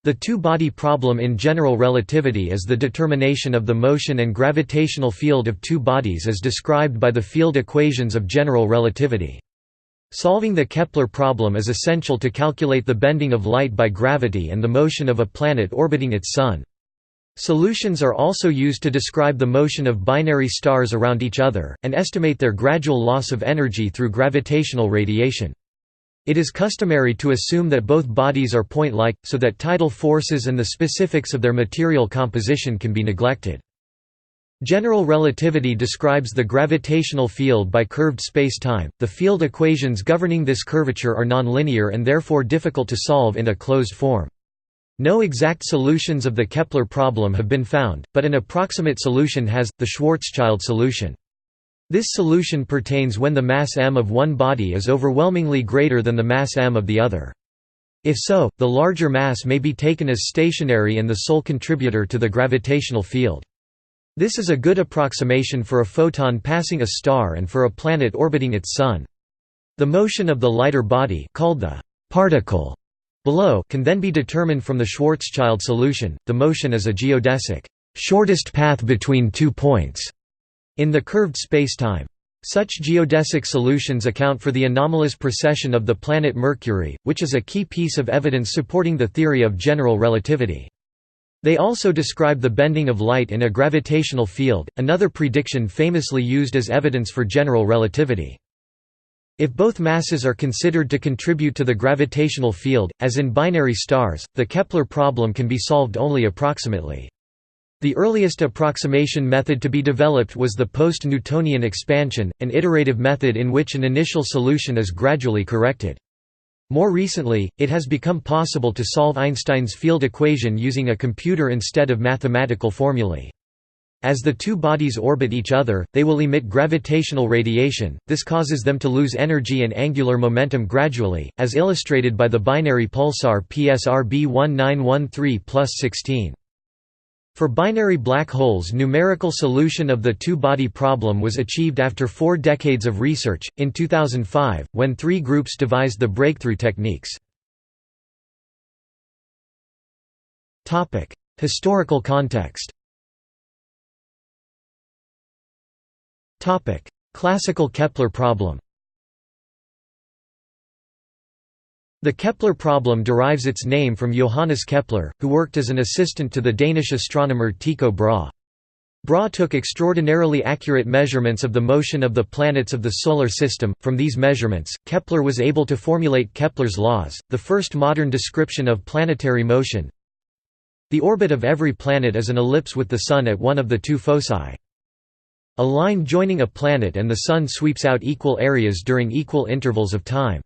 The two-body problem in general relativity is the determination of the motion and gravitational field of two bodies as described by the field equations of general relativity. Solving the Kepler problem is essential to calculate the bending of light by gravity and the motion of a planet orbiting its Sun. Solutions are also used to describe the motion of binary stars around each other, and estimate their gradual loss of energy through gravitational radiation. It is customary to assume that both bodies are point-like, so that tidal forces and the specifics of their material composition can be neglected. General relativity describes the gravitational field by curved spacetime. The field equations governing this curvature are nonlinear and therefore difficult to solve in a closed form. No exact solutions of the Kepler problem have been found, but an approximate solution has, the Schwarzschild solution. This solution pertains when the mass m of one body is overwhelmingly greater than the mass m of the other. If so, the larger mass may be taken as stationary and the sole contributor to the gravitational field. This is a good approximation for a photon passing a star and for a planet orbiting its Sun. The motion of the lighter body, called the particle below, can then be determined from the Schwarzschild solution. The motion is a geodesic shortest path between 2 points in the curved spacetime. Such geodesic solutions account for the anomalous precession of the planet Mercury, which is a key piece of evidence supporting the theory of general relativity. They also describe the bending of light in a gravitational field, another prediction famously used as evidence for general relativity. If both masses are considered to contribute to the gravitational field, as in binary stars, the Kepler problem can be solved only approximately. The earliest approximation method to be developed was the post-Newtonian expansion, an iterative method in which an initial solution is gradually corrected. More recently, it has become possible to solve Einstein's field equation using a computer instead of mathematical formulae. As the two bodies orbit each other, they will emit gravitational radiation. This causes them to lose energy and angular momentum gradually, as illustrated by the binary pulsar PSRB 1913+16. For binary black holes, numerical solution of the two-body problem was achieved after 4 decades of research, in 2005, when 3 groups devised the breakthrough techniques. Historical context. Classical Kepler problem. The Kepler problem derives its name from Johannes Kepler, who worked as an assistant to the Danish astronomer Tycho Brahe. Brahe took extraordinarily accurate measurements of the motion of the planets of the Solar System. From these measurements, Kepler was able to formulate Kepler's laws, the first modern description of planetary motion. The orbit of every planet is an ellipse with the Sun at one of the 2 foci. A line joining a planet and the Sun sweeps out equal areas during equal intervals of time.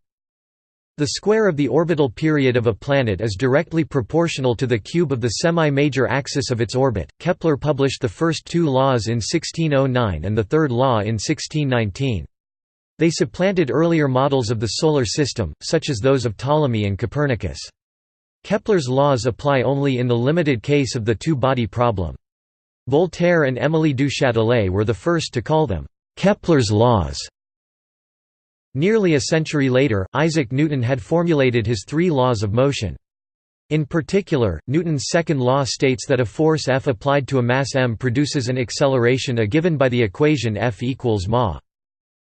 The square of the orbital period of a planet is directly proportional to the cube of the semi-major axis of its orbit. Kepler published the first 2 laws in 1609 and the third law in 1619. They supplanted earlier models of the Solar System, such as those of Ptolemy and Copernicus. Kepler's laws apply only in the limited case of the two-body problem. Voltaire and Émilie du Châtelet were the first to call them Kepler's laws. Nearly a century later, Isaac Newton had formulated his 3 laws of motion. In particular, Newton's second law states that a force F applied to a mass m produces an acceleration A given by the equation F equals ma.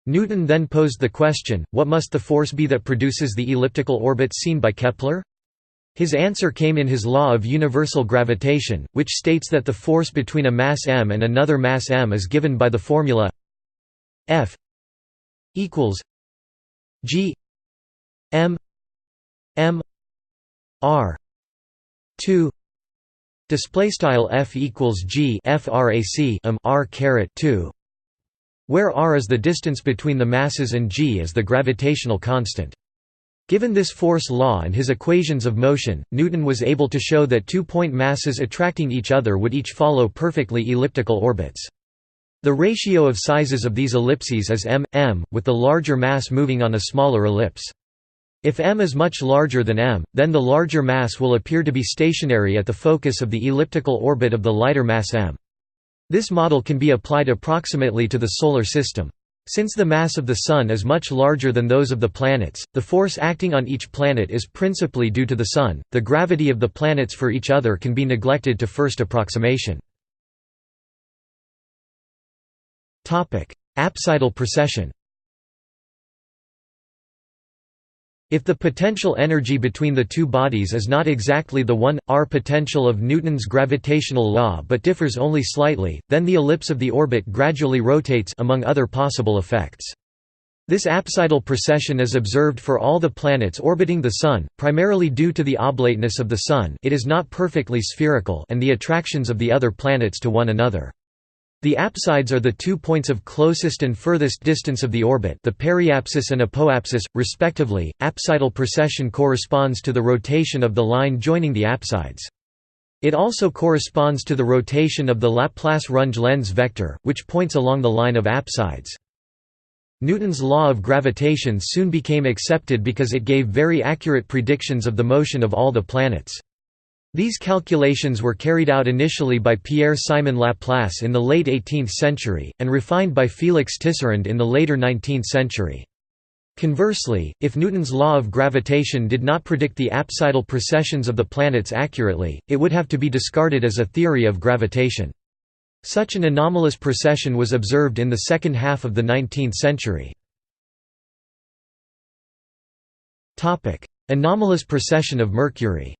Newton then posed the question, what must the force be that produces the elliptical orbits seen by Kepler? His answer came in his law of universal gravitation, which states that the force between a mass m and another mass m is given by the formula F equals G m m r 2 display style F equals G frac m r caret 2, where r is the distance between the masses and g is the gravitational constant. Given this force law and his equations of motion, Newton was able to show that 2-point masses attracting each other would each follow perfectly elliptical orbits. The ratio of sizes of these ellipses is m, with the larger mass moving on a smaller ellipse. If m is much larger than m, then the larger mass will appear to be stationary at the focus of the elliptical orbit of the lighter mass m. This model can be applied approximately to the Solar System. Since the mass of the Sun is much larger than those of the planets, the force acting on each planet is principally due to the Sun. The gravity of the planets for each other can be neglected to first approximation. Apsidal precession. If the potential energy between the two bodies is not exactly the 1r potential of Newton's gravitational law but differs only slightly, then the ellipse of the orbit gradually rotates, among other possible effects. This apsidal precession is observed for all the planets orbiting the Sun, primarily due to the oblateness of the Sun. It is not perfectly spherical, and the attractions of the other planets to one another. The apsides are the 2 points of closest and furthest distance of the orbit, the periapsis and apoapsis, respectively. Apsidal precession corresponds to the rotation of the line joining the apsides. It also corresponds to the rotation of the Laplace-Runge lens vector, which points along the line of apsides. Newton's law of gravitation soon became accepted because it gave very accurate predictions of the motion of all the planets. These calculations were carried out initially by Pierre-Simon Laplace in the late 18th century, and refined by Félix Tisserand in the later 19th century. Conversely, if Newton's law of gravitation did not predict the apsidal precessions of the planets accurately, it would have to be discarded as a theory of gravitation. Such an anomalous precession was observed in the second half of the 19th century. Anomalous precession of Mercury.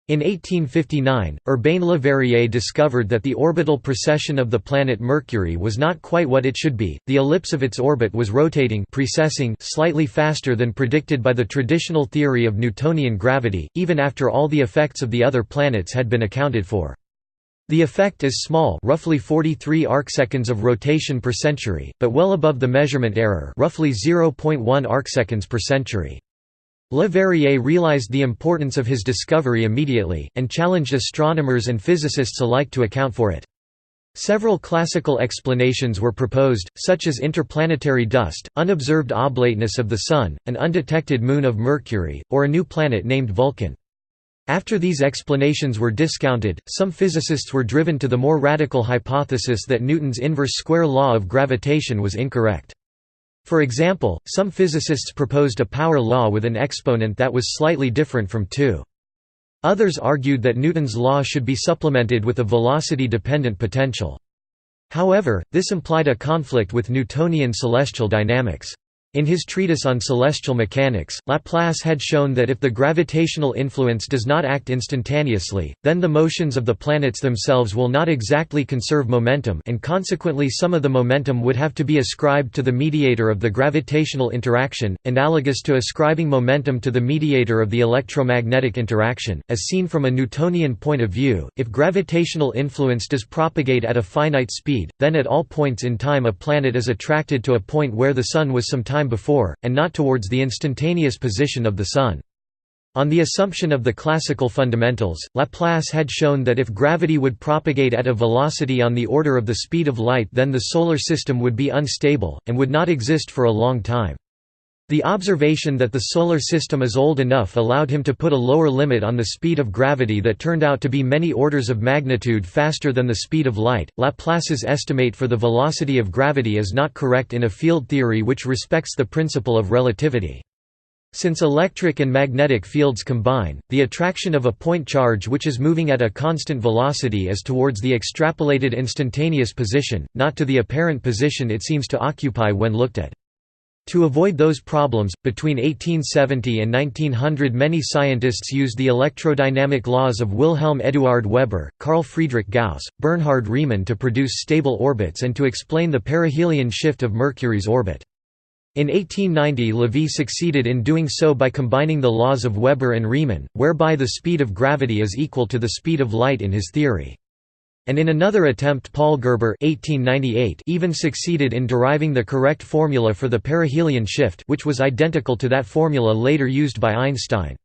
In 1859, Urbain Le Verrier discovered that the orbital precession of the planet Mercury was not quite what it should be. The ellipse of its orbit was rotating precessing slightly faster than predicted by the traditional theory of Newtonian gravity, even after all the effects of the other planets had been accounted for. The effect is small, roughly 43 arcseconds of rotation per century, but well above the measurement error, roughly 0.1 arcseconds per century. Le Verrier realized the importance of his discovery immediately, and challenged astronomers and physicists alike to account for it. Several classical explanations were proposed, such as interplanetary dust, unobserved oblateness of the Sun, an undetected moon of Mercury, or a new planet named Vulcan. After these explanations were discounted, some physicists were driven to the more radical hypothesis that Newton's inverse square law of gravitation was incorrect. For example, some physicists proposed a power law with an exponent that was slightly different from 2. Others argued that Newton's law should be supplemented with a velocity-dependent potential. However, this implied a conflict with Newtonian celestial dynamics. In his treatise on celestial mechanics, Laplace had shown that if the gravitational influence does not act instantaneously, then the motions of the planets themselves will not exactly conserve momentum, and consequently some of the momentum would have to be ascribed to the mediator of the gravitational interaction, analogous to ascribing momentum to the mediator of the electromagnetic interaction. As seen from a Newtonian point of view, if gravitational influence does propagate at a finite speed, then at all points in time a planet is attracted to a point where the Sun was some time before, and not towards the instantaneous position of the Sun. On the assumption of the classical fundamentals, Laplace had shown that if gravity would propagate at a velocity on the order of the speed of light, then the solar system would be unstable, and would not exist for a long time. The observation that the solar system is old enough allowed him to put a lower limit on the speed of gravity that turned out to be many orders of magnitude faster than the speed of light. Laplace's estimate for the velocity of gravity is not correct in a field theory which respects the principle of relativity. Since electric and magnetic fields combine, the attraction of a point charge which is moving at a constant velocity is towards the extrapolated instantaneous position, not to the apparent position it seems to occupy when looked at. To avoid those problems, between 1870 and 1900 many scientists used the electrodynamic laws of Wilhelm Eduard Weber, Carl Friedrich Gauss, Bernhard Riemann to produce stable orbits and to explain the perihelion shift of Mercury's orbit. In 1890 Lévy succeeded in doing so by combining the laws of Weber and Riemann, whereby the speed of gravity is equal to the speed of light in his theory. And in another attempt Paul Gerber 1898 even succeeded in deriving the correct formula for the perihelion shift, which was identical to that formula later used by Einstein.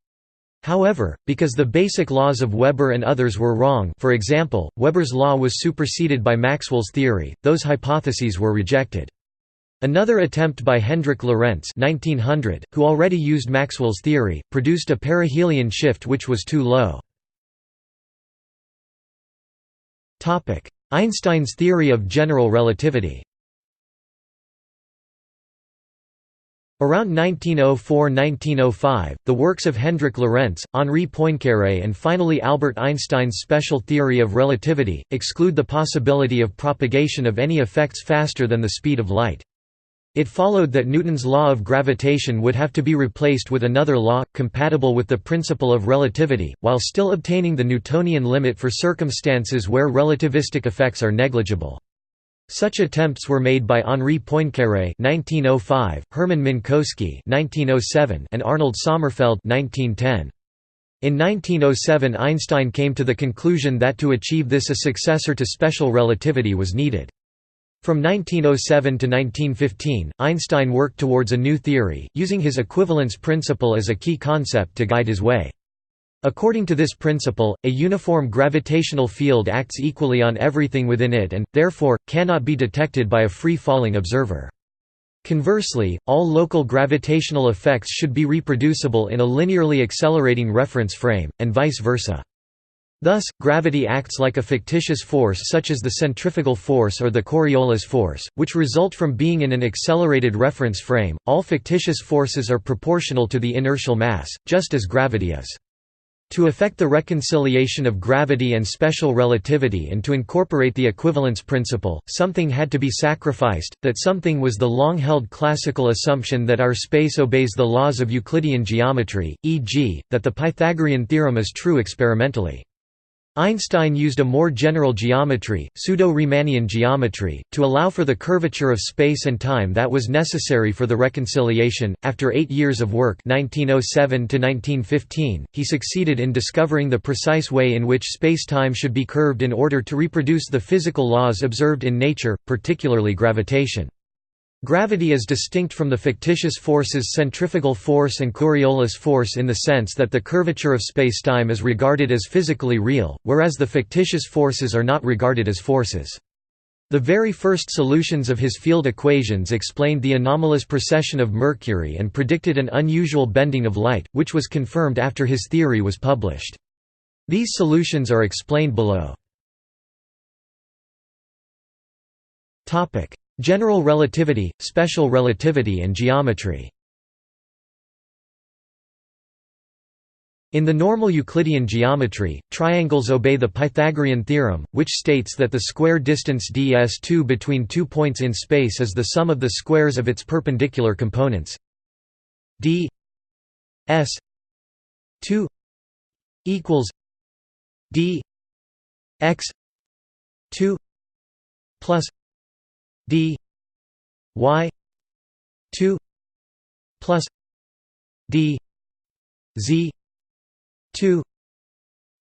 However, because the basic laws of Weber and others were wrong, for example, Weber's law was superseded by Maxwell's theory, those hypotheses were rejected. Another attempt by Hendrik Lorentz 1900, who already used Maxwell's theory, produced a perihelion shift which was too low. Einstein's theory of general relativity. Around 1904–1905, the works of Hendrik Lorentz, Henri Poincaré and finally Albert Einstein's special theory of relativity, exclude the possibility of propagation of any effects faster than the speed of light. It followed that Newton's law of gravitation would have to be replaced with another law, compatible with the principle of relativity, while still obtaining the Newtonian limit for circumstances where relativistic effects are negligible. Such attempts were made by Henri Poincaré (1905), Hermann Minkowski (1907), and Arnold Sommerfeld (1910). In 1907, Einstein came to the conclusion that to achieve this a successor to special relativity was needed. From 1907 to 1915, Einstein worked towards a new theory, using his equivalence principle as a key concept to guide his way. According to this principle, a uniform gravitational field acts equally on everything within it and, therefore, cannot be detected by a free-falling observer. Conversely, all local gravitational effects should be reproducible in a linearly accelerating reference frame, and vice versa. Thus, gravity acts like a fictitious force such as the centrifugal force or the Coriolis force, which result from being in an accelerated reference frame. All fictitious forces are proportional to the inertial mass, just as gravity is. To effect the reconciliation of gravity and special relativity and to incorporate the equivalence principle, something had to be sacrificed. That something was the long-held classical assumption that our space obeys the laws of Euclidean geometry, e.g., that the Pythagorean theorem is true experimentally. Einstein used a more general geometry, pseudo-Riemannian geometry, to allow for the curvature of space and time that was necessary for the reconciliation. After 8 years of work, 1907 to 1915, he succeeded in discovering the precise way in which space-time should be curved in order to reproduce the physical laws observed in nature, particularly gravitation. Gravity is distinct from the fictitious forces centrifugal force and Coriolis force in the sense that the curvature of spacetime is regarded as physically real, whereas the fictitious forces are not regarded as forces. The very first solutions of his field equations explained the anomalous precession of Mercury and predicted an unusual bending of light, which was confirmed after his theory was published. These solutions are explained below. General relativity, special relativity and geometry. In the normal Euclidean geometry, triangles obey the Pythagorean theorem, which states that the square distance ds2 between 2 points in space is the sum of the squares of its perpendicular components. ds2 equals dx2 plus dy2 plus dz2.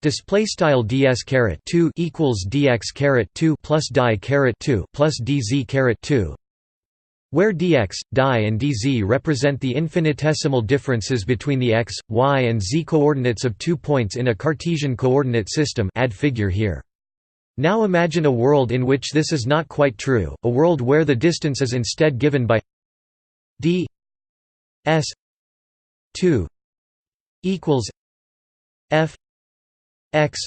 Display style ds2 equals dx2 plus die2 plus dz2, where dx, die and dz represent the infinitesimal differences between the x, y and z coordinates of 2 points in a Cartesian coordinate system. Add figure here. Now imagine a world in which this is not quite true, a world where the distance is instead given by ds2 equals f x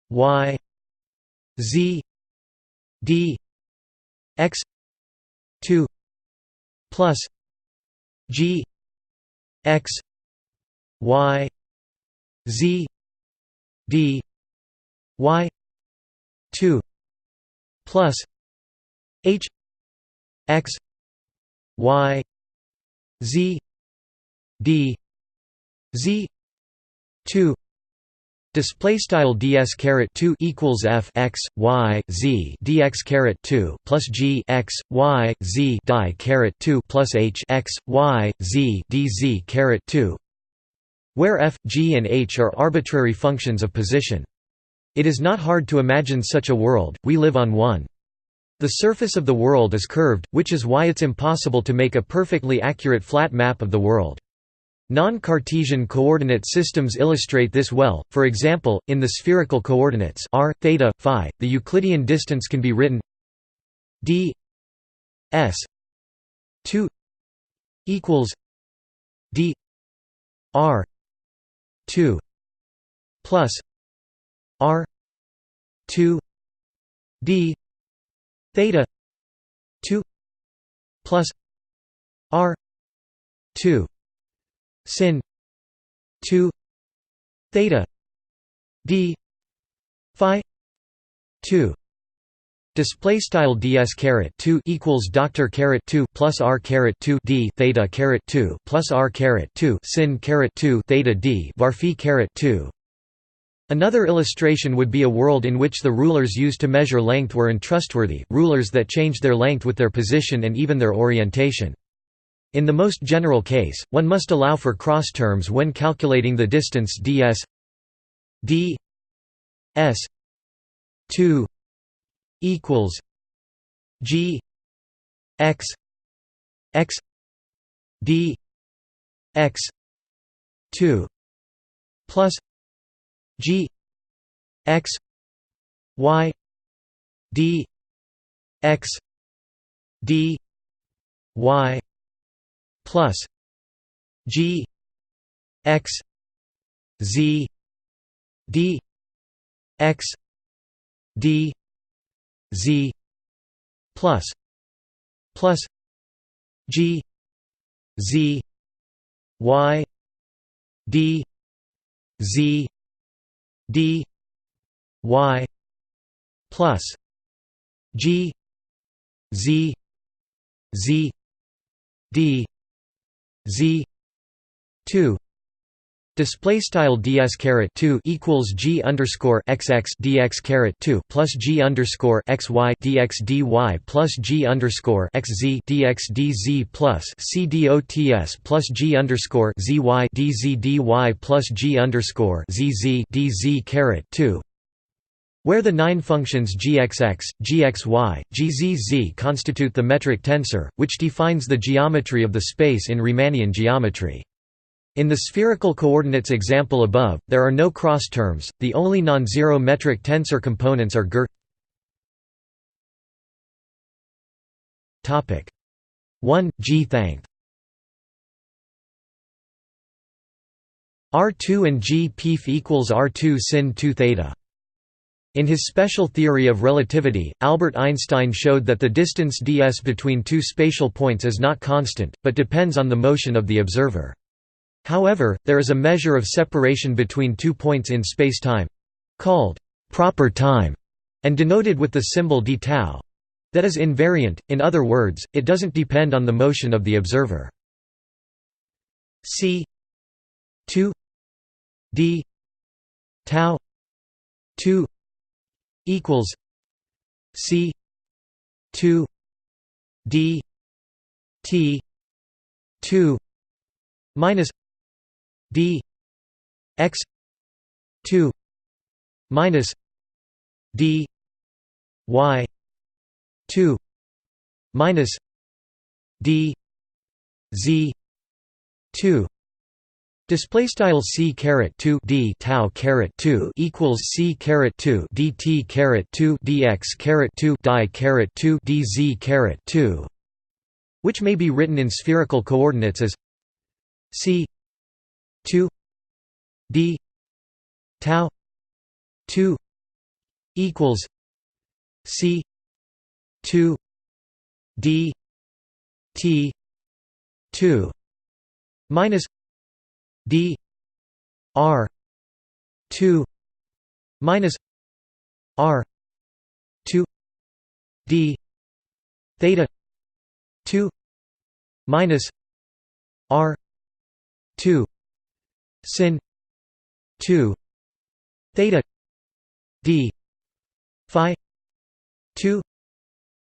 y z d x2 plus g x y z d y 2 plus h x y z d z 2. Display style ds2 equals f x y z dx2 plus g x y z die2 plus h x y z dz2, where f, g and h are arbitrary functions of position. It is not hard to imagine such a world, we live on one. The surface of the world is curved, which is why it's impossible to make a perfectly accurate flat map of the world. Non-Cartesian coordinate systems illustrate this well, for example, in the spherical coordinates r, theta, phi, the Euclidean distance can be written d s 2 equals d r 2 plus r 2 d theta 2 plus r 2 sin 2 theta d phi 2. Display style ds caret 2 equals doctor caret 2 plus r caret 2 d theta caret 2 plus r caret 2 sin caret 2 theta d var phi caret 2. Another illustration would be a world in which the rulers used to measure length were untrustworthy, rulers that changed their length with their position and even their orientation. In the most general case, one must allow for cross terms when calculating the distance ds d s 2 equals g x x d x 2 plus g x y d x d y plus g x z d x d z plus g z y d z d y plus g z z d z 2. Display style ds caret 2 equals g underscore xx dx caret 2 plus g underscore xy dx dy plus g underscore xz dx dz plus c dots plus g underscore zy dz dy plus g underscore zz dz caret 2. Where the 9 functions gxx, gxy, gzz constitute the metric tensor, which defines the geometry of the space in Riemannian geometry. In the spherical coordinates example above, there are no cross terms, the only non-zero metric tensor components are Ger 1. G-thangth R2 and G pf equals R2 sin 2 theta. In his special theory of relativity, Albert Einstein showed that the distance ds between two spatial points is not constant, but depends on the motion of the observer. However, there is a measure of separation between 2 points in spacetime—called proper time, and denoted with the symbol d tau. That is invariant, in other words, it doesn't depend on the motion of the observer. C 2 d tau 2 equals C 2 d t 2 minus d x 2 minus d y 2 minus d z 2. Display style c caret 2 d tau caret 2 equals c caret 2 dt caret 2 dx caret 2 di caret 2 dz caret 2, which may be written in spherical coordinates as c 2 d tau 2 equals c 2 d t 2 minus d r 2 minus r 2 d theta 2 minus r 2 sin 2 theta d phi 2.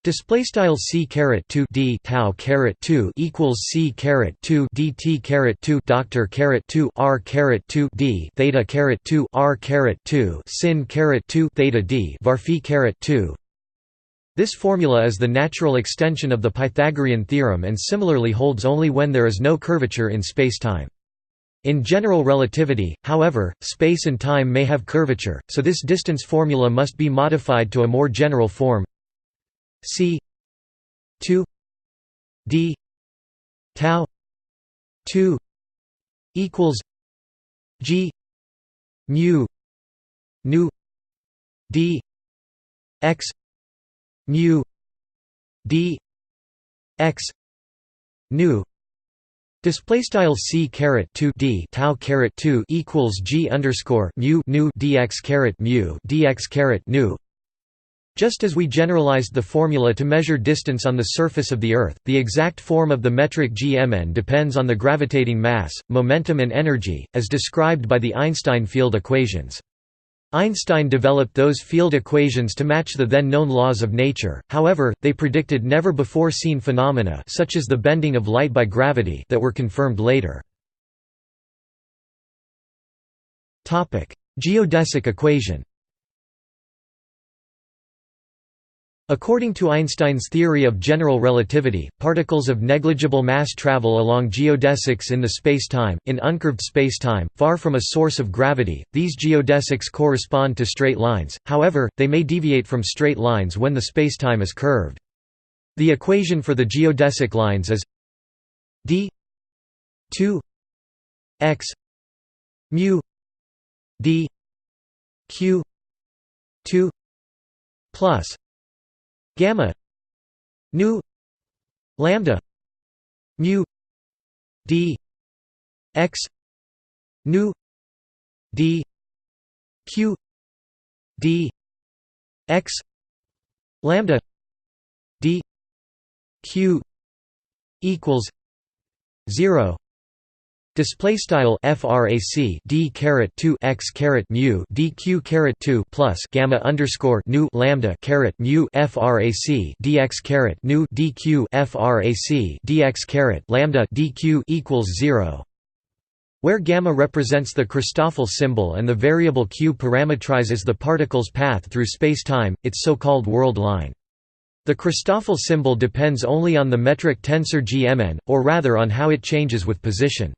Display style c caret 2 d tau caret 2 equals c caret 2 dt caret 2 doctor caret 2 r caret 2 d theta caret 2 r caret 2 sin caret 2 theta d var phi caret 2. This formula is the natural extension of the Pythagorean theorem and similarly holds only when there is no curvature in spacetime. In general relativity, however, space and time may have curvature, so this distance formula must be modified to a more general form. C 2 d tau 2 equals g mu nu d x mu d x nu display style c caret 2 d tau caret 2 equals g underscore mu nu dx caret mu dx caret nu. Just as we generalized the formula to measure distance on the surface of the Earth, the exact form of the metric gmn depends on the gravitating mass, momentum and energy, as described by the Einstein field equations. Einstein developed those field equations to match the then known laws of nature, however, they predicted never-before-seen phenomena such as the bending of light by gravity that were confirmed later. Geodesic equation. According to Einstein's theory of general relativity, particles of negligible mass travel along geodesics in the spacetime, in uncurved spacetime, far from a source of gravity. These geodesics correspond to straight lines, however, they may deviate from straight lines when the spacetime is curved. The equation for the geodesic lines is d 2 x mu d q 2 plus gamma nu lambda mu d x nu d q d x lambda d q equals 0. Display style frac d caret 2 x caret mu dq caret 2 plus gamma underscore nu lambda caret mu frac dx caret nu dq frac dx caret lambda dq equals 0, where gamma represents the Christoffel symbol and the variable q parametrizes the particle's path through spacetime, its so-called world line. The Christoffel symbol depends only on the metric tensor gmn, or rather on how it changes with position.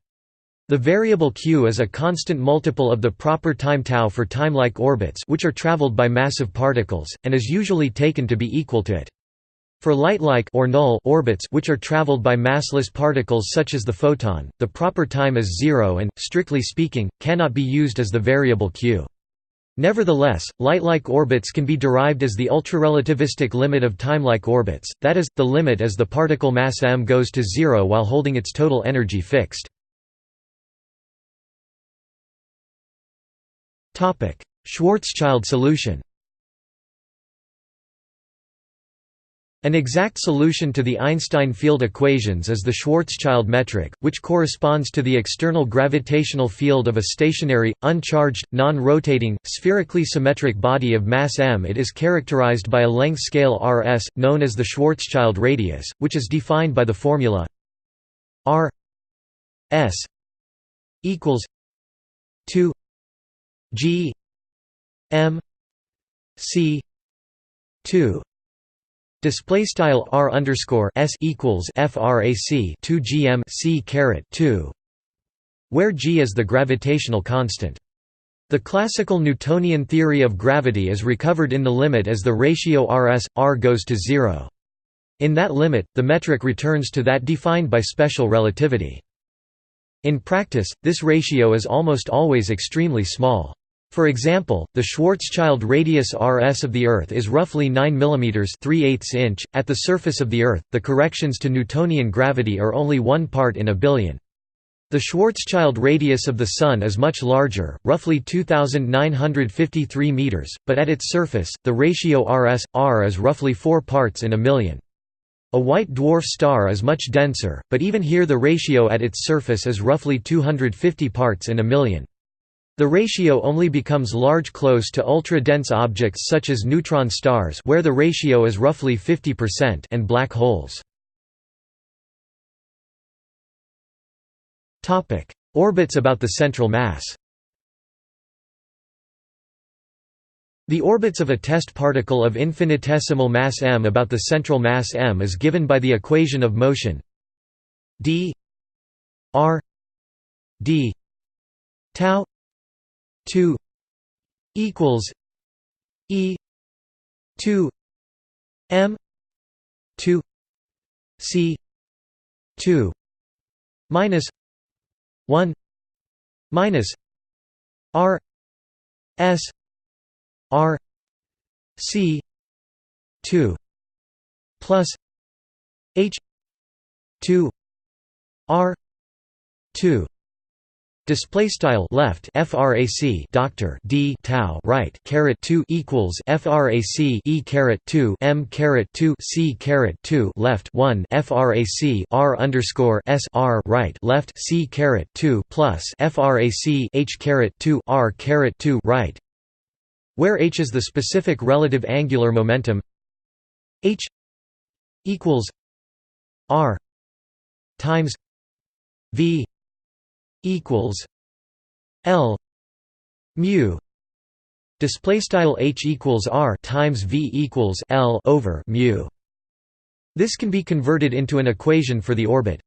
The variable q is a constant multiple of the proper time tau for timelike orbits which are traveled by massive particles, and is usually taken to be equal to it. For light-like or null orbits which are traveled by massless particles such as the photon, the proper time is 0 and, strictly speaking, cannot be used as the variable q. Nevertheless, light-like orbits can be derived as the ultrarelativistic limit of timelike orbits, that is, the limit as the particle mass m goes to 0 while holding its total energy fixed. Schwarzschild solution. An exact solution to the Einstein field equations is the Schwarzschild metric, which corresponds to the external gravitational field of a stationary, uncharged, non-rotating, spherically symmetric body of mass m. It is characterized by a length scale Rs, known as the Schwarzschild radius, which is defined by the formula R s equals 2 G m c 2. Display style R underscore s equals frac 2 gm c caret 2, where g is the gravitational constant. The classical Newtonian theory of gravity is recovered in the limit as the ratio Rs r goes to 0. In that limit, the metric returns to that defined by special relativity. In practice, this ratio is almost always extremely small. For example, the Schwarzschild radius Rs of the Earth is roughly 9 mm (3/8 inch). At the surface of the Earth, the corrections to Newtonian gravity are only 1 part in a billion. The Schwarzschild radius of the Sun is much larger, roughly 2,953 meters, but at its surface, the ratio Rs/r is roughly 4 parts in a million. A white dwarf star is much denser, but even here the ratio at its surface is roughly 250 parts in a million. The ratio only becomes large close to ultra-dense objects such as neutron stars, where the ratio is roughly 50%, and black holes. Topic: Orbits about the central mass. The orbits of a test particle of infinitesimal mass m about the central mass m is given by the equation of motion d r d tau 2 equals e 2 m 2 c 2 minus 1 minus r s r c 2 plus h 2 r 2. Display style left frac doctor d tau right caret 2 equals frac e caret 2 m caret 2 c caret 2 left 1 frac r underscore s r right left c caret 2 plus frac h caret 2 r caret 2 right, where h is the specific relative angular momentum. H equals r times v equals L mu. Display style h equals r times v equals L over mu. This can be converted into an equation for the orbit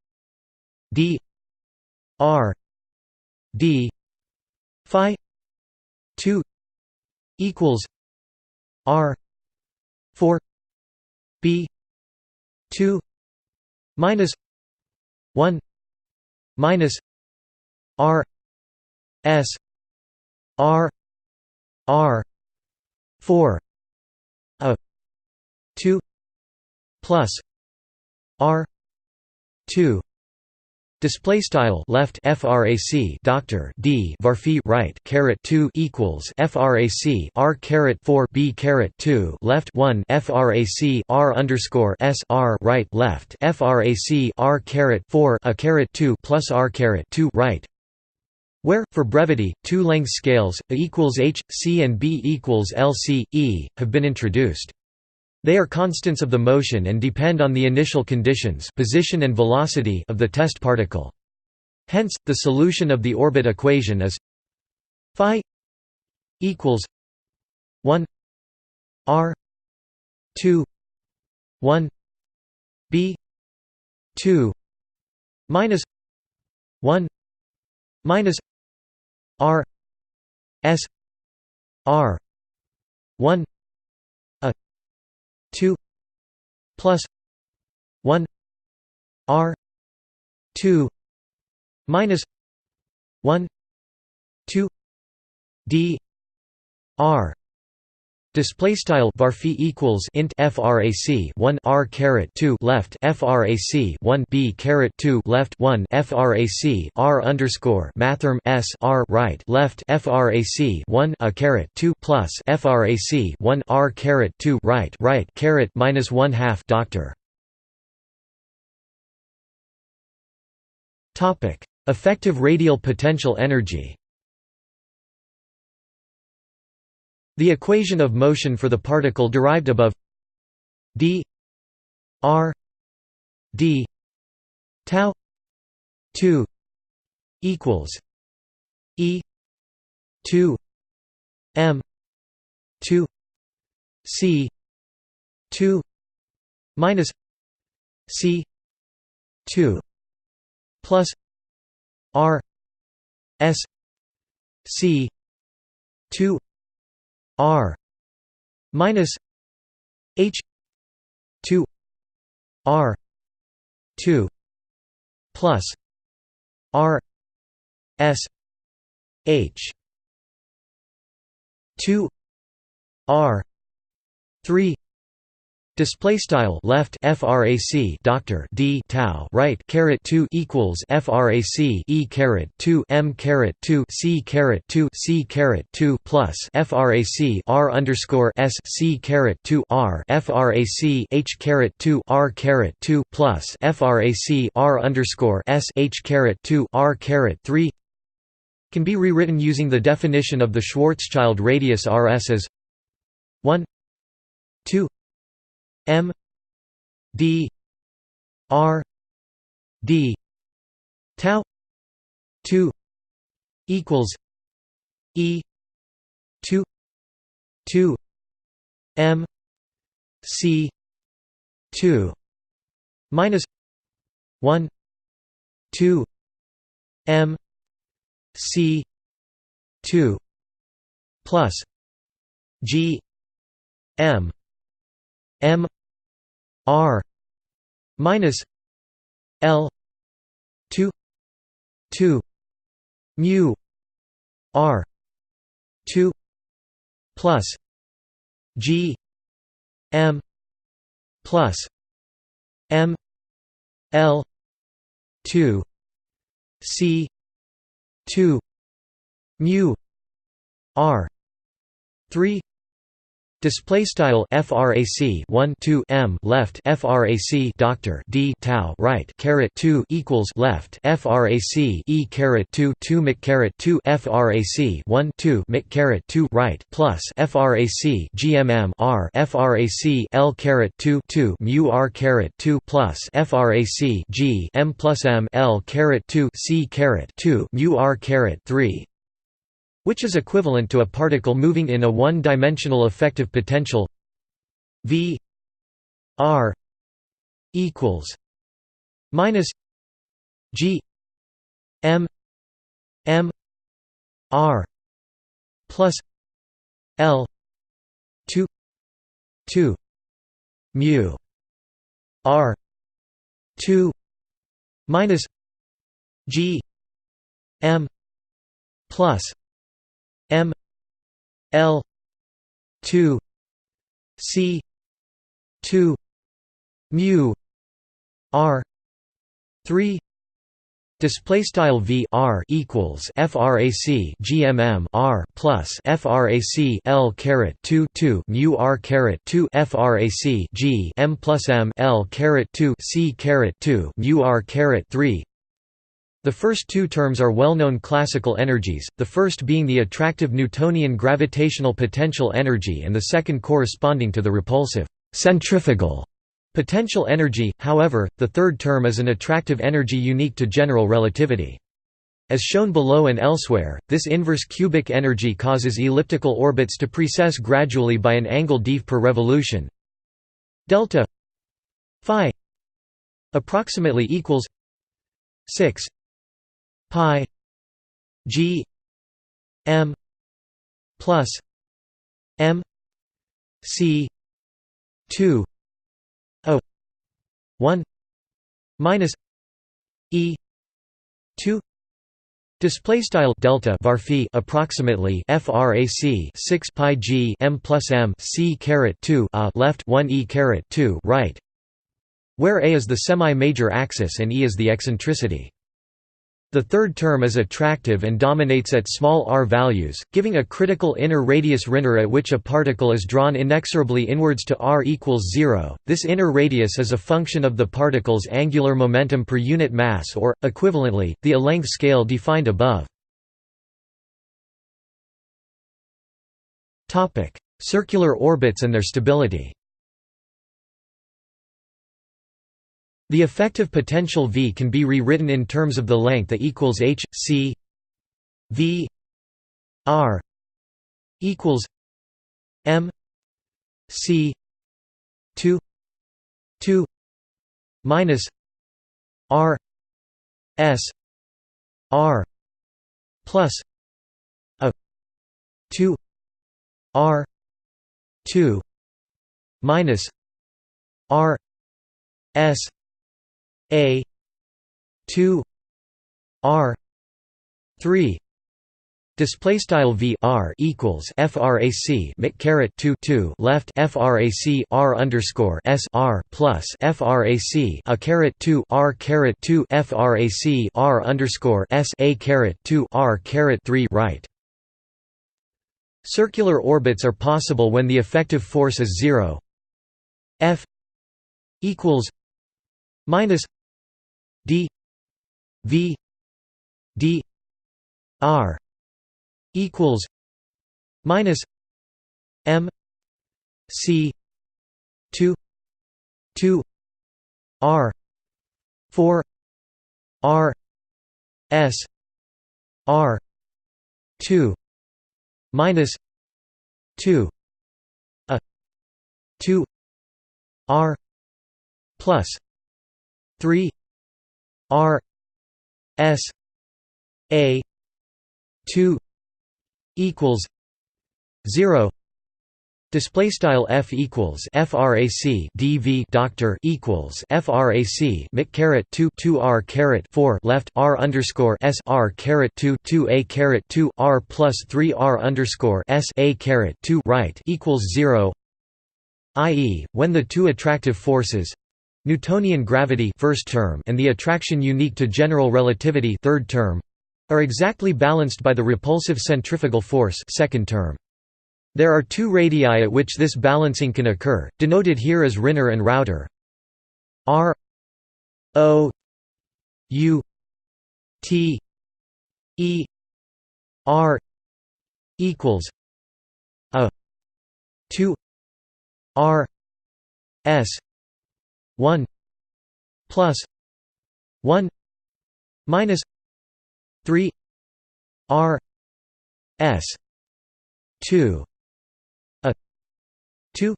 d r d phi 2 equals r 4 b 2 minus 1 minus r s r r 4 a 2 plus r 2. Display style left frac doctor d varphi right caret 2 equals frac r caret 4 b caret 2 left 1 frac r underscore s r right left frac r caret 4 a caret 2 plus r caret 2 right, where, for brevity, two length scales, A equals h, c and b equals l c, e, have been introduced. They are constants of the motion and depend on the initial conditions position and velocity of the test particle. Hence, the solution of the orbit equation is phi equals 1 r 2 1 b 2 minus 1 minus r s r 1 a 2 plus 1 r 2 minus 1 2 d r. Display style varphi equals int frac 1 r caret 2 left frac 1 b caret 2 left 1 frac r underscore mathrm s r right left frac 1 a caret 2 plus frac 1 r caret 2 right right caret minus 1/2 doctor. Topic: Effective radial potential energy. The equation of motion for the particle derived above d r d tau 2 equals e 2 m 2 c 2 minus c 2 plus r s c 2 r minus h 2 r 2 plus r s h 2 r 3. Display style left frac doctor d tau right caret 2 equals frac e caret 2 m caret 2 c caret 2 c caret 2 plus frac r underscore s c caret 2 r frac h caret 2 r caret 2 plus frac r underscore s h caret 2 r caret 3 can be rewritten using the definition of the Schwarzschild radius rs as 1 2 m d r d tau 2 equals e 2 2 m c 2 minus 1 2 m c 2 plus g m m r minus l 2 2 mu r 2 plus g m plus m l 2 c 2 mu r 3. Display style frac 1 2 m left frac doctor d tau right caret 2 equals left frac e caret 2 2 mic caret 2 frac 1 2 mic caret 2 right plus frac gmm r frac l caret 2 2 mu r caret 2 plus frac g m plus m l caret 2 c caret 2 mu r caret 3, which is equivalent to a particle moving in a one-dimensional effective potential v r equals minus g m m r plus l 2 2 mu r 2 minus g m plus m l 2 c 2 mu r 3. Display style v r equals frac gmm r plus frac l caret 2 2 mu r caret 2 frac g m plus m l caret 2 c caret 2 mu r caret 3. The first two terms are well-known classical energies, the first being the attractive Newtonian gravitational potential energy and the second corresponding to the repulsive centrifugal potential energy. However, the third term is an attractive energy unique to general relativity. As shown below and elsewhere, this inverse cubic energy causes elliptical orbits to precess gradually by an angle d per revolution. Delta phi approximately equals 6 pi g m plus m c 2 o 1 minus e 2. Display style delta var phi approximately frac 6 pi g m plus m c caret 2 a left 1 e caret 2 right, where a is the semi-major axis and e is the eccentricity. The third term is attractive and dominates at small r values, giving a critical inner radius Rinner at which a particle is drawn inexorably inwards to r equals 0. This inner radius is a function of the particle's angular momentum per unit mass or, equivalently, the A-length scale defined above. Circular orbits and their stability. The effective potential V can be rewritten in terms of the length A equals h c v r equals m c 2 2 minus r s r plus a 2 r 2 minus r s a 2 r 3. Display style v r equals frac mic caret 2 2 left frac r underscore s r plus frac a caret 2 r caret 2 frac r underscore s a caret 2 r caret 3 right. Circular orbits are possible when the effective force is 0. F equals minus d v d r equals minus m c 2 2 r 4 r s r 2 minus 2 a 2 r plus 3 r s a 2 equals 0. Display style f equals frac dv doctor equals frac mic caret 2 2 r caret 4 left r underscore s r caret 2 2 a caret 2 r plus 3 r underscore s a caret 2 right equals 0. I.e., when the two attractive forces Newtonian gravity first term and the attraction unique to general relativity third term are exactly balanced by the repulsive centrifugal force second term. There are two radii at which this balancing can occur, denoted here as Rinner and Router. R O U T E R equals a 2 R S 1 plus 1 minus 3 R S 2 a 2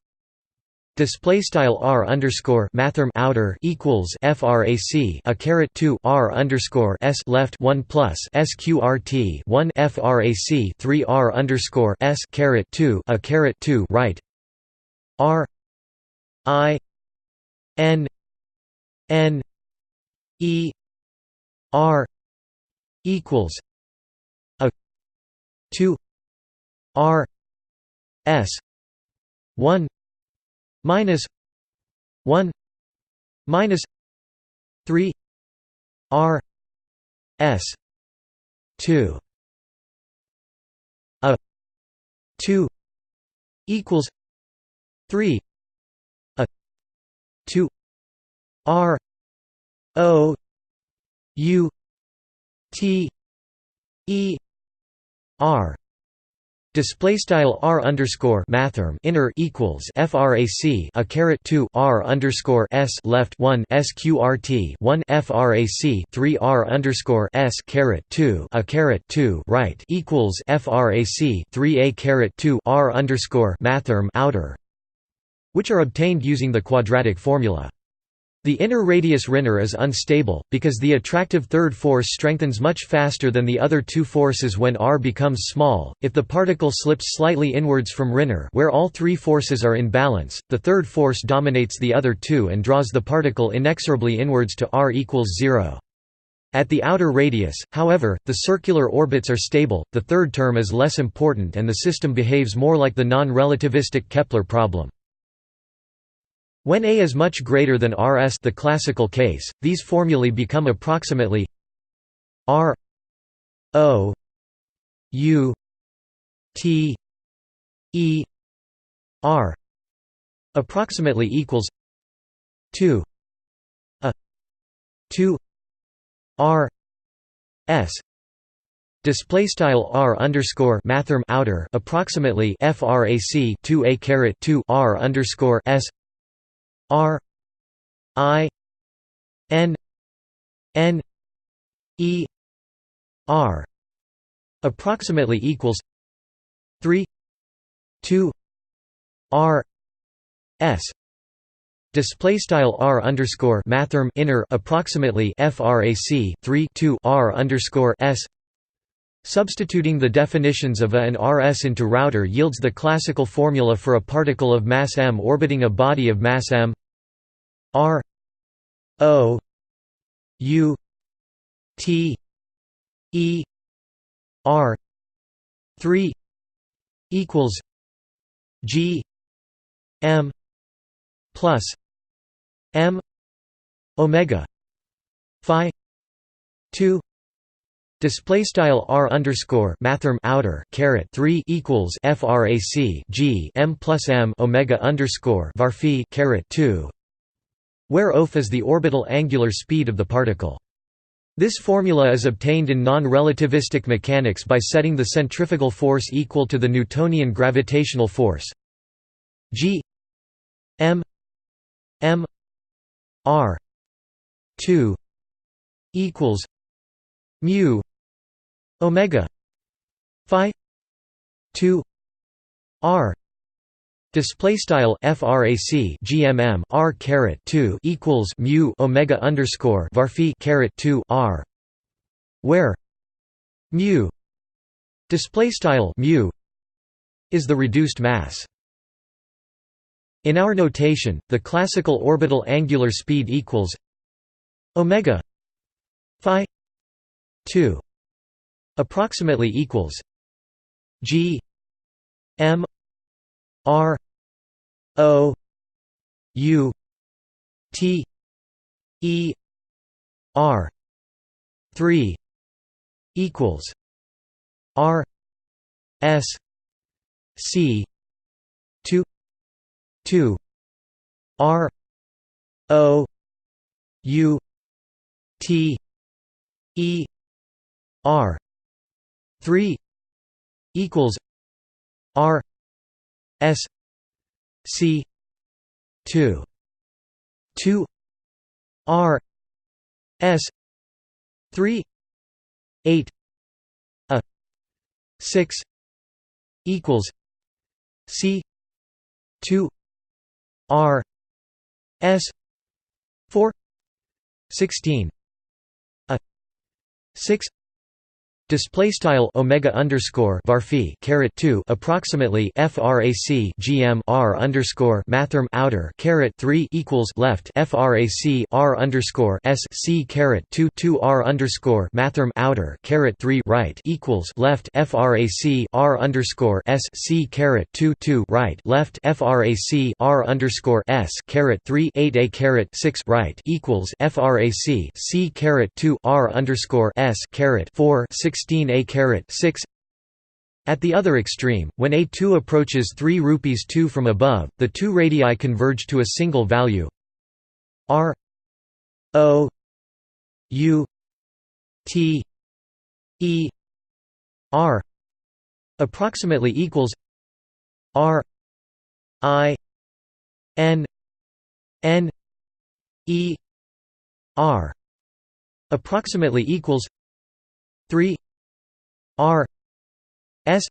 display style r underscore mathrm outer equals frac a caret 2 r underscore s left 1 plus sqrt 1 frac 3 r underscore s caret 2 a caret 2 right r I n n e r equals a 2 r s 1 minus 1 minus 3 r s 2 a 2 equals 3 a 2 r o u t e r display style r underscore mathrm inner equals frac a caret 2 r underscore s left 1 sqrt 1 frac 3 r underscore s caret 2 a caret 2 right equals frac 3 a caret 2 r underscore mathrm outer, which are obtained using the quadratic formula. The inner radius Rinner is unstable, because the attractive third force strengthens much faster than the other two forces when r becomes small. If the particle slips slightly inwards from Rinner where all three forces are in balance, the third force dominates the other two and draws the particle inexorably inwards to r equals 0. At the outer radius, however, the circular orbits are stable, the third term is less important and the system behaves more like the non-relativistic Kepler problem. When A is much greater than Rs, the classical case, these formulae become approximately R O U T E R approximately equals 2 a 2 R S display style r underscore mathrm outer approximately frac 2 a caret 2 r underscore s R I N N E R approximately equals 3 2 R S display style r underscore mathrm inner approximately frac 3 2 r underscore s. Substituting the definitions of A and Rs into Router yields the classical formula for a particle of mass m orbiting a body of mass m. R O U T E R 3 equals G m plus m omega phi 2 display style r underscore mathrm outer caret 3 equals frac G m plus m omega underscore var phi caret 2, where OF is the orbital angular speed of the particle. This formula is obtained in non-relativistic mechanics by setting the centrifugal force equal to the Newtonian gravitational force G m m r 2 equals mu omega phi 2 r display style frac gmm r caret 2 equals mu omega underscore var phi caret 2 r, where mu display style mu is the reduced mass. In our notation, the classical orbital angular speed equals omega phi 2 approximately equals G m r o u t E R 3 equals R S C 2 R O U T E R 3 equals R S C 2 R S 3 8 a 6 equals C 2 R S 4 16 a 6. Display style omega underscore varphi caret 2 approximately frac gm r underscore mathrm outer caret 3 equals left frac r underscore s c caret 2 r underscore mathrm outer caret 3 right equals left frac r underscore s c caret 2 right left frac r underscore s caret 3 8 a caret 6 right equals frac c caret 2 r underscore s caret 4 16 a caret 6. At the other extreme, when a2 approaches 3 rupees 2 from above, the two radii converge to a single value r o u t e r approximately equals r I n n e r approximately equals 3 R S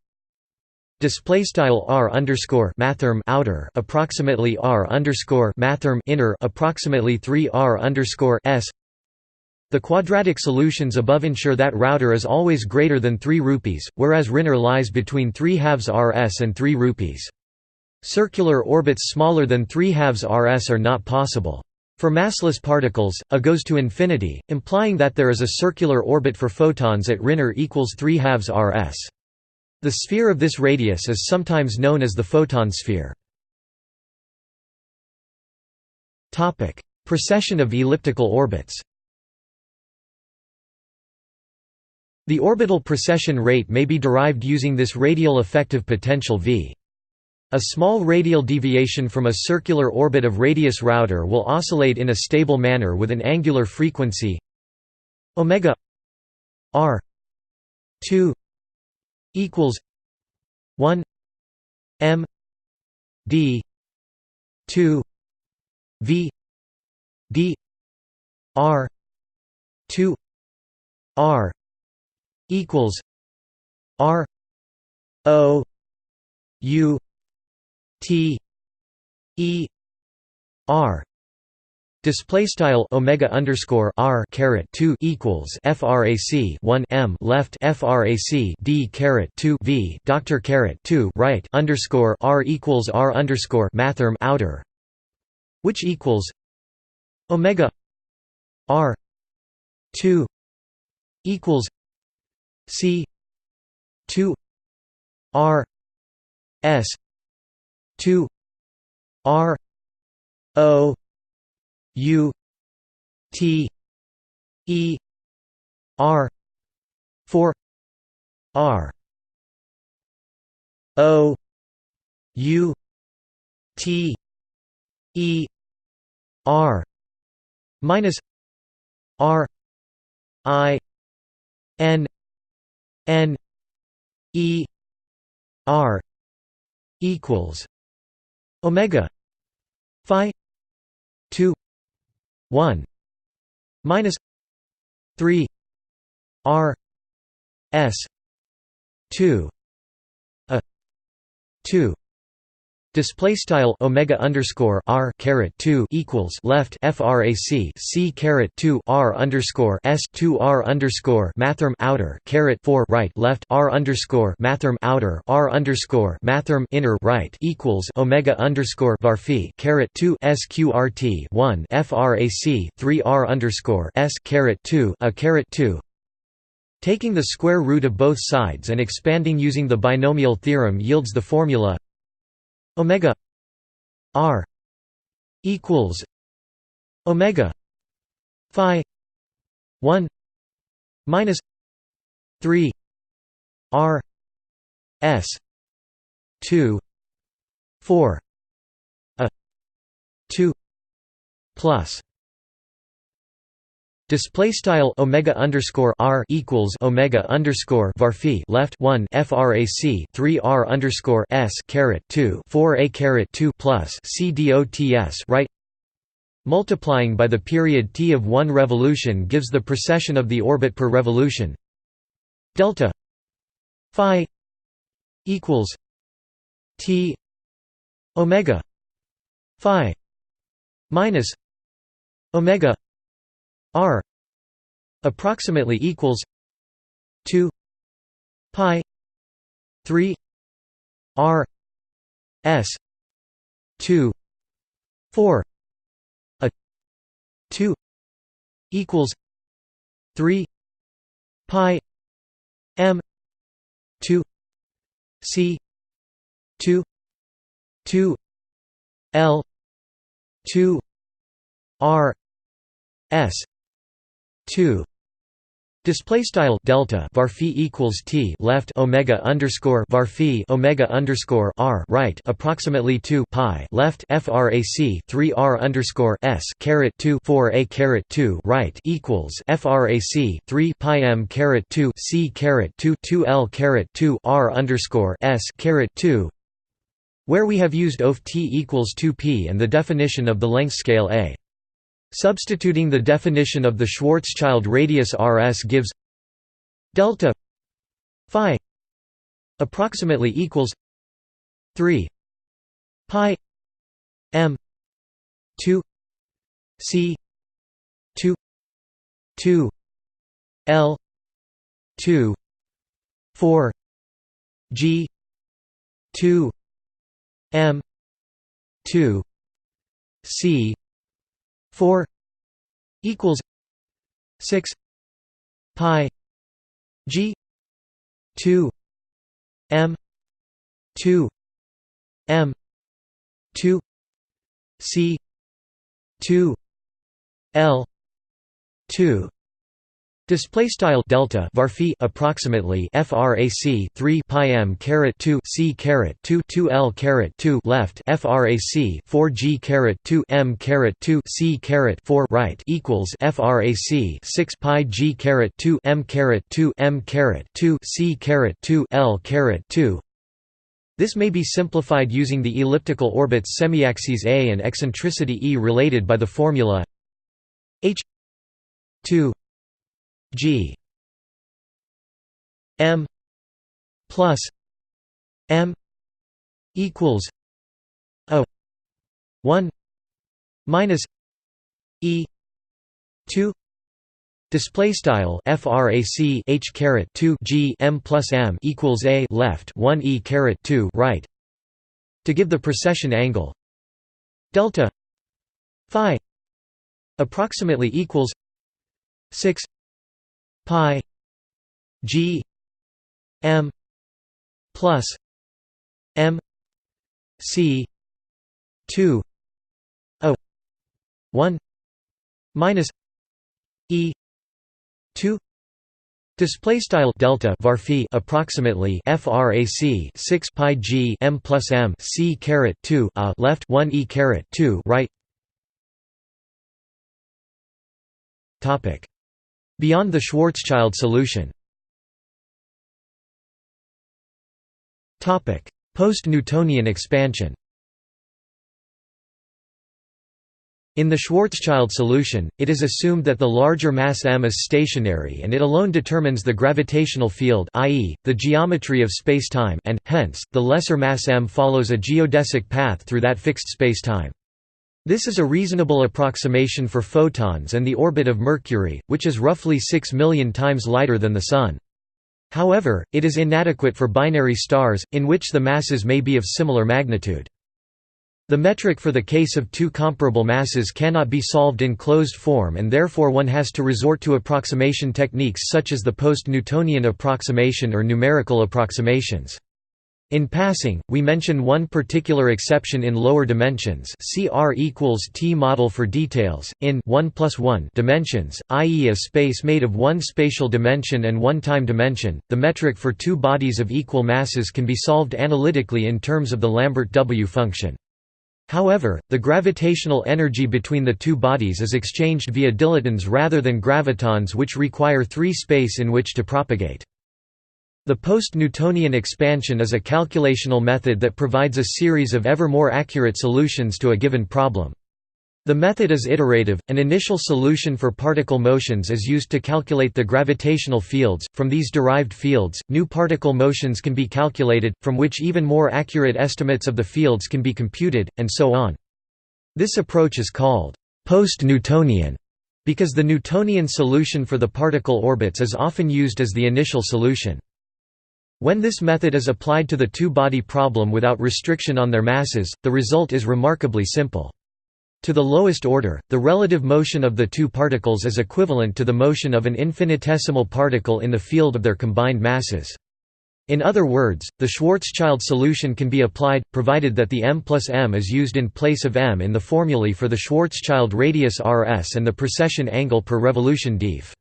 display style R underscore mathrm outer approximately R underscore mathrm inner approximately 3 R underscore S. The quadratic solutions above ensure that router is always greater than 3 rupees, whereas Rinner lies between 3/2 Rs and 3 rupees. Circular orbits smaller than 3/2 Rs are not possible. For massless particles, A goes to infinity, implying that there is a circular orbit for photons at Rinner equals 3/2 Rs. The sphere of this radius is sometimes known as the photon sphere. Precession of elliptical orbits. The orbital precession rate may be derived using this radial effective potential V. A small radial deviation from a circular orbit of radius router will oscillate in a stable manner with an angular frequency omega r 2 equals 1 m d 2 v d r 2 r equals r o u T E R display style omega underscore r caret 2 equals frac 1 m left frac d caret 2 v doctor caret 2 right underscore r equals r underscore mathrm outer, which equals omega r 2 equals c 2 r s 2 R O U T E R 4 R O U T E R minus R I N N E R equals omega phi 2 1 minus 3 r s 2 a 2 display style omega underscore r caret 2 equals left frac c caret 2 r underscore s 2 r underscore mathrm outer caret 4 right left r underscore mathrm outer r underscore mathrm inner right equals omega underscore varphi caret 2 sqrt 1 frac 3 r underscore s caret 2 a caret 2. Taking the square root of both sides and expanding using the binomial theorem yields the formula omega r equals omega phi 1 minus 3 r s 2 4 a 2 plus display style omega underscore r equals omega underscore var phi left 1 frac 3 r underscore s caret 2 4 a caret 2 plus c dots right. Multiplying by the period t of one revolution gives the precession of the orbit per revolution. Delta phi equals t omega phi minus omega r approximately equals 2 pi 3 r s 2 4 a 2 equals 3 pi m 2 c 2 2 l 2 r s 2 display style delta var phi equals t left omega underscore var phi omega underscore r right approximately 2 pi left frac 3 r underscore s caret 2 4 a caret 2 right equals frac 3 pi m caret 2 c caret 2 2 l caret 2 r underscore s caret 2, where we have used OF t equals 2p and the definition of the length scale a. Substituting the definition of the Schwarzschild radius rs gives delta phi approximately equals 3 pi m 2 c 2 2 l 2 4 g 2 m 2 c 4 equals 6 pi g 2 m 2 m 2 c 2 l 2 display style delta var phi approximately frac 3 pi m caret 2 c caret 2 2 l caret 2 left frac 4 g caret 2 m caret 2 c caret 4 right equals frac 6 pi g caret 2 m caret 2 m caret 2 c caret 2 l caret 2. This may be simplified using the elliptical orbit's semiaxes a and eccentricity e related by the formula h 2 g m plus m equals a 1 minus e 2 display style frac h caret 2 g m plus m equals a left 1 e caret 2 right. To give the precession angle delta phi approximately equals 6 pi g m plus m c 2 a 1 minus e 2 display style delta var phi approximately frac 6 pi g m plus m c caret 2 a left 1 e caret 2 right. Topic beyond the Schwarzschild solution. Topic post-Newtonian expansion. In the Schwarzschild solution, it is assumed that the larger mass m is stationary and it alone determines the gravitational field, i.e., the geometry of spacetime, and, hence, the lesser mass m follows a geodesic path through that fixed spacetime. This is a reasonable approximation for photons and the orbit of Mercury, which is roughly 6 million times lighter than the Sun. However, it is inadequate for binary stars, in which the masses may be of similar magnitude. The metric for the case of two comparable masses cannot be solved in closed form, and therefore one has to resort to approximation techniques such as the post-Newtonian approximation or numerical approximations. In passing, we mention one particular exception in lower dimensions. See R equals T model for details. In 1 + 1 dimensions, i.e. a space made of one spatial dimension and one time dimension, the metric for two bodies of equal masses can be solved analytically in terms of the Lambert W function. However, the gravitational energy between the two bodies is exchanged via dilitons rather than gravitons, which require three space in which to propagate. The post-Newtonian expansion is a calculational method that provides a series of ever more accurate solutions to a given problem. The method is iterative. An initial solution for particle motions is used to calculate the gravitational fields. From these derived fields, new particle motions can be calculated, from which even more accurate estimates of the fields can be computed, and so on. This approach is called post-Newtonian because the Newtonian solution for the particle orbits is often used as the initial solution. When this method is applied to the two-body problem without restriction on their masses, the result is remarkably simple. To the lowest order, the relative motion of the two particles is equivalent to the motion of an infinitesimal particle in the field of their combined masses. In other words, the Schwarzschild solution can be applied, provided that the m plus m is used in place of m in the formulae for the Schwarzschild radius rs and the precession angle per revolution df.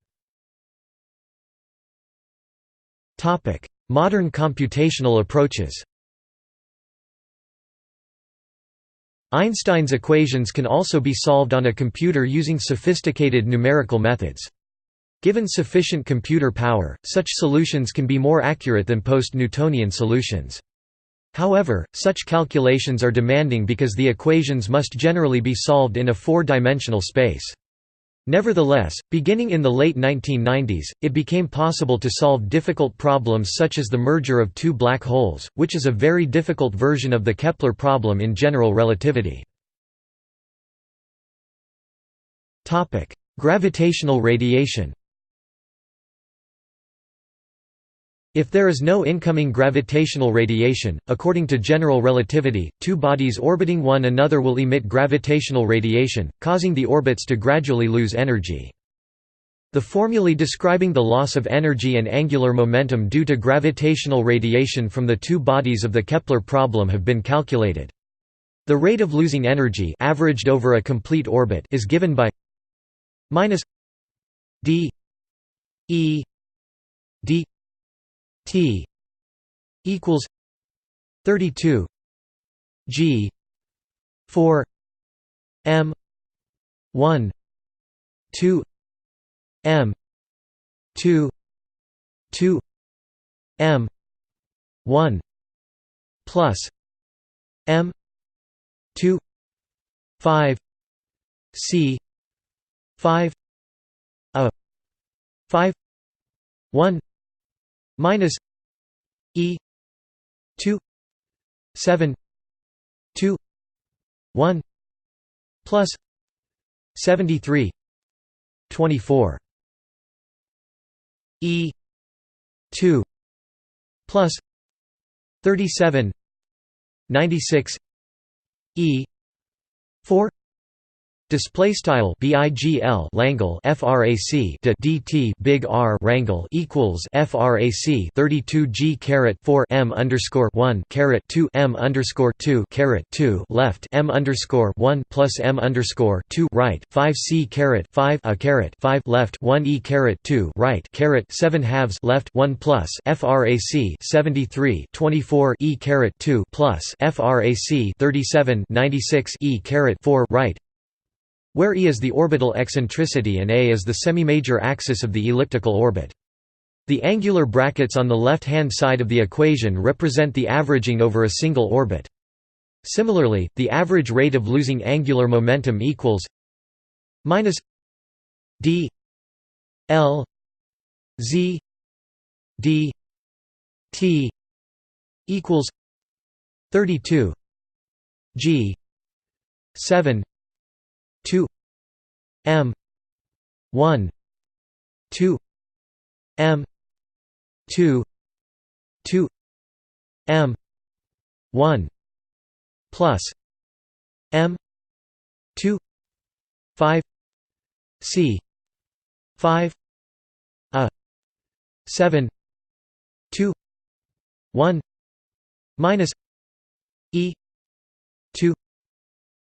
Modern computational approaches. Einstein's equations can also be solved on a computer using sophisticated numerical methods. Given sufficient computer power, such solutions can be more accurate than post-Newtonian solutions. However, such calculations are demanding because the equations must generally be solved in a four-dimensional space. Nevertheless, beginning in the late 1990s, it became possible to solve difficult problems such as the merger of two black holes, which is a very difficult version of the Kepler problem in general relativity. Gravitational radiation. If there is no incoming gravitational radiation, according to general relativity, two bodies orbiting one another will emit gravitational radiation, causing the orbits to gradually lose energy. The formulae describing the loss of energy and angular momentum due to gravitational radiation from the two bodies of the Kepler problem have been calculated. The rate of losing energy averaged over a complete orbit is given by minus d e d t equals 32 g 4 m 1 2 m 2 2 m 1 plus m 2 5 c 5 a 5 1 minus e 2 7 2 1 plus 73 24 e 2 plus 37 96 e 4. Display style BIGL Langle frac de dt big R Rangle equals frac 32 G caret 4 M underscore 1 caret 2 M underscore 2 caret 2 left M underscore 1 plus M underscore 2 right 5 C caret 5 a caret 5 left 1 E caret 2 right caret 7 halves left 1 plus frac 73 24 E caret 2 plus frac 37 96 E caret 4 right, where E is the orbital eccentricity and A is the semi-major axis of the elliptical orbit. The angular brackets on the left-hand side of the equation represent the averaging over a single orbit. Similarly, the average rate of losing angular momentum equals minus d L z d t equals 32 g 7 2 m 1 2 m 2 2 m 1 plus m 2 5 c 5 a 7 2 1 minus e 2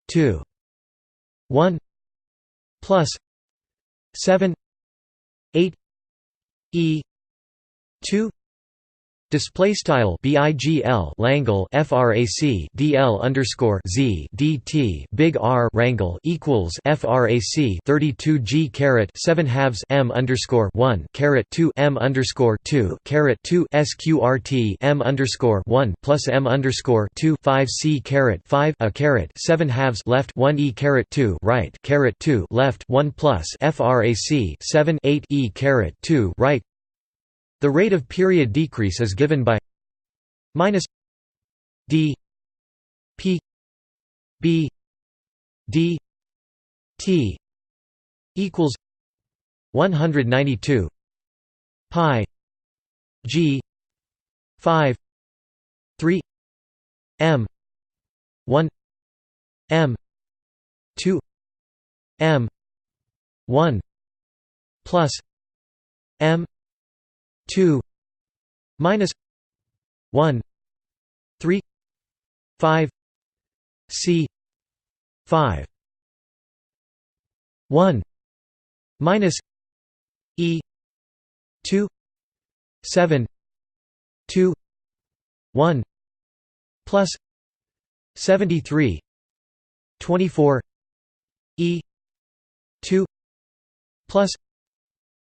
2 1 plus 7 8 e 2. Display style BIGL Langle frac DL underscore Z DT big R Rangle equals frac 32 G caret 7 halves M underscore 1 caret 2 M underscore 2 caret 2 SQRT M underscore 1 plus M underscore 2 5 C caret 5 a caret 7 halves left 1 E caret 2 right caret 2 left 1 plus frac 7 8 E caret 2 right. The rate of period decrease is given by minus d p b d t equals 192 pi g 5 3 m 1 m 2 m 1 plus m 2 minus 1 3 5 C 5 1 minus E 2 7 2 1 plus 73 24 E 2 plus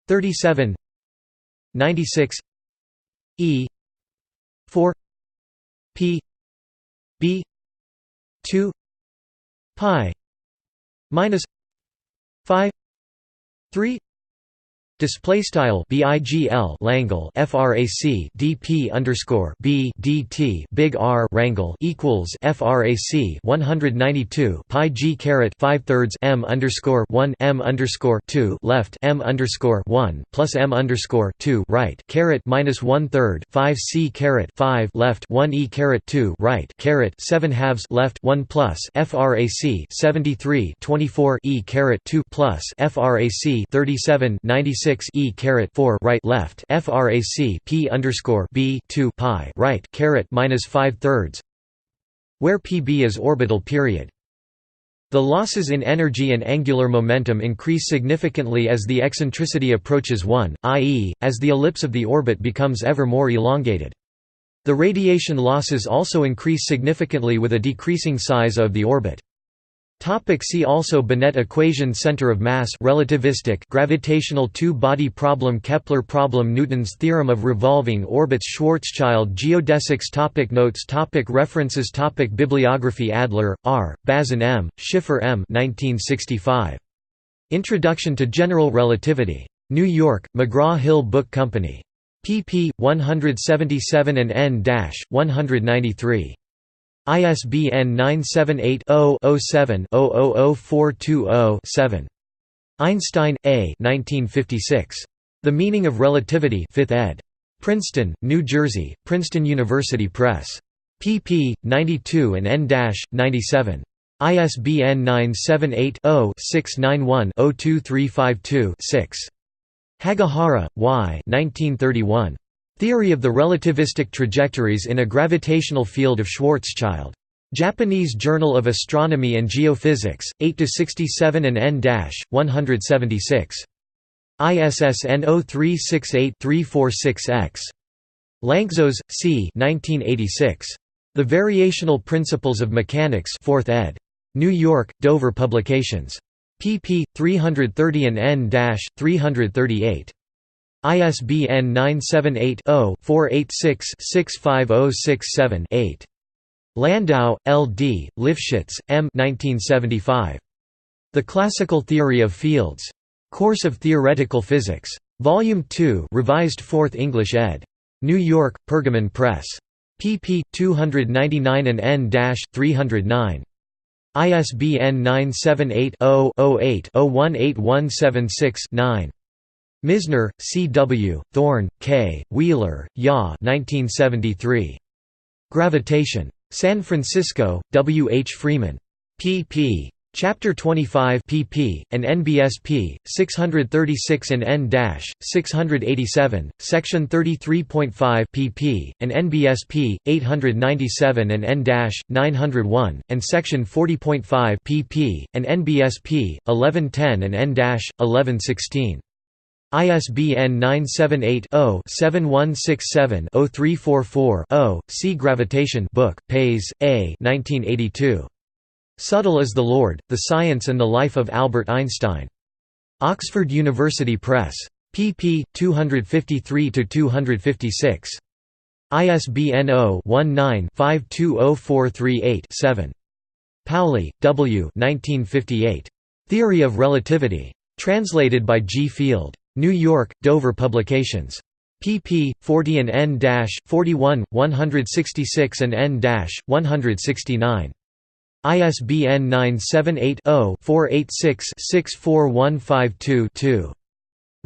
37 96 E 4 P B 2 pi minus 5 3. Display style BIGL Langle frac DP underscore B DT big R Rangle equals frac 192 pi G caret 5/3 M underscore 1 M underscore 2 left M underscore 1 plus M underscore 2 right caret minus 1/3 5 C caret 5 left 1 E caret 2 right caret 7 halves left 1 plus frac 73 24 E caret 2 plus frac 37 96 E caret 4 right left frac P underscore B 2 pi right caret minus 5/3, where PB is orbital period. The losses in energy and angular momentum increase significantly as the eccentricity approaches 1, i.e., as the ellipse of the orbit becomes ever more elongated. The radiation losses also increase significantly with a decreasing size of the orbit. See also Binet equation center of mass relativistic gravitational two-body problem Kepler problem Newton's theorem of revolving orbits Schwarzschild geodesics Notes References Bibliography Adler, R., Bazin M., Schiffer M. 1965. Introduction to General Relativity. New York, McGraw-Hill Book Company. pp. 177 and n-193. ISBN 978-0-07-000420-7. Einstein, A. 1956. The Meaning of Relativity 5th ed. Princeton, New Jersey, Princeton University Press. pp. 92 and n-97. ISBN 978-0-691-02352-6. Hagahara, Y. 1931. Theory of the relativistic trajectories in a gravitational field of Schwarzschild. Japanese Journal of Astronomy and Geophysics, 8–67 and n-176. ISSN 0368-346-X. Lanczos, C. 1986. The Variational Principles of Mechanics 4th ed. New York, Dover Publications. pp. 330 and n-338. ISBN 978-0-486-65067-8. Landau, L. D., Lifshitz, M. 1975. The Classical Theory of Fields. Course of Theoretical Physics. Volume 2 Revised 4th English ed. New York, Pergamon Press. pp. 299 and n-309. ISBN 978-0-08-018176-9. Misner, C. W., Thorne, K., Wheeler, Ya. 1973. Gravitation. San Francisco, W. H. Freeman. pp. Chapter 25 pp. and NBSP 636 and N-687, Section 33.5 pp. and NBSP 897 and N-901, and Section 40.5 pp. and NBSP 1110 and N-1116. ISBN 978-0-7167-0344-0. See Gravitation Book, Pays, A. 1982. Subtle as the Lord, The Science and the Life of Albert Einstein. Oxford University Press. pp. 253–256. ISBN 0-19-520438-7. Pauli, W. 1958. Theory of Relativity. Translated by G. Field. New York, Dover Publications. pp. 40 and N-41, 166 and N-169. ISBN 978-0-486-64152-2.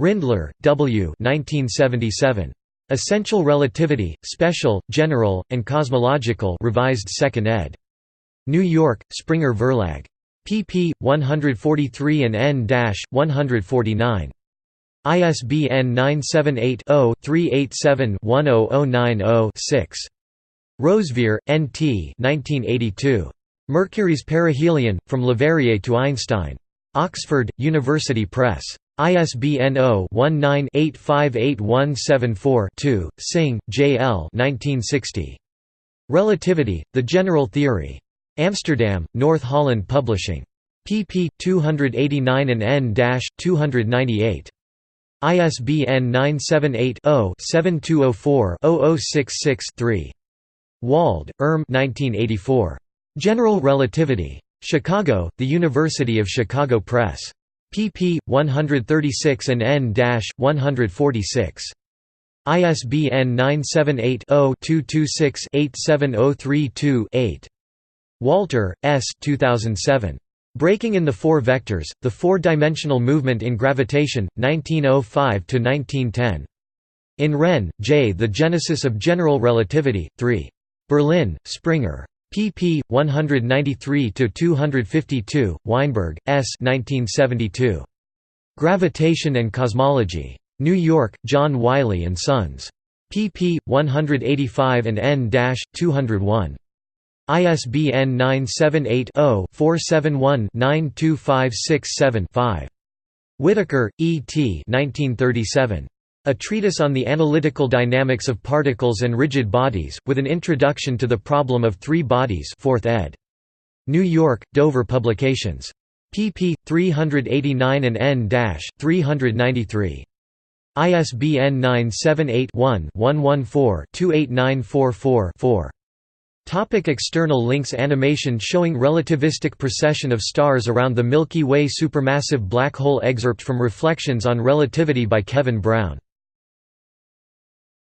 Rindler, W. 1977. Essential Relativity, Special, General, and Cosmological Revised 2nd ed. New York, Springer Verlag. pp. 143 and N-149. ISBN 978-0-387-10090-6. Rosevear, N. T. 1982. Mercury's Perihelion, From Leverrier to Einstein. Oxford, University Press. ISBN 0-19-858174-2. Singh, J. L. 1960. Relativity, The General Theory. Amsterdam, North Holland Publishing. pp. 289 and N-298. ISBN 978-0-7204-0066-3. Wald, Erm 1984. General Relativity. Chicago, The University of Chicago Press. pp. 136 and N-146. ISBN 978-0-226-87032-8. Walter, S. 2007. Breaking in the Four Vectors, The Four-Dimensional Movement in Gravitation, 1905–1910. In Wren, J. The Genesis of General Relativity, 3. Berlin, Springer. pp. 193–252, Weinberg, S. 1972. Gravitation and Cosmology. New York, John Wiley & Sons. pp. 185 and N-201. ISBN 978-0-471-92567-5. Whittaker, E. T. 1937. A Treatise on the Analytical Dynamics of Particles and Rigid Bodies, with an Introduction to the Problem of Three Bodies, 4th ed. New York, Dover Publications. pp. 389 and N-393. ISBN 978-1-114-28944-4. External links. Animation showing relativistic precession of stars around the Milky Way supermassive black hole. Excerpt from Reflections on Relativity by Kevin Brown.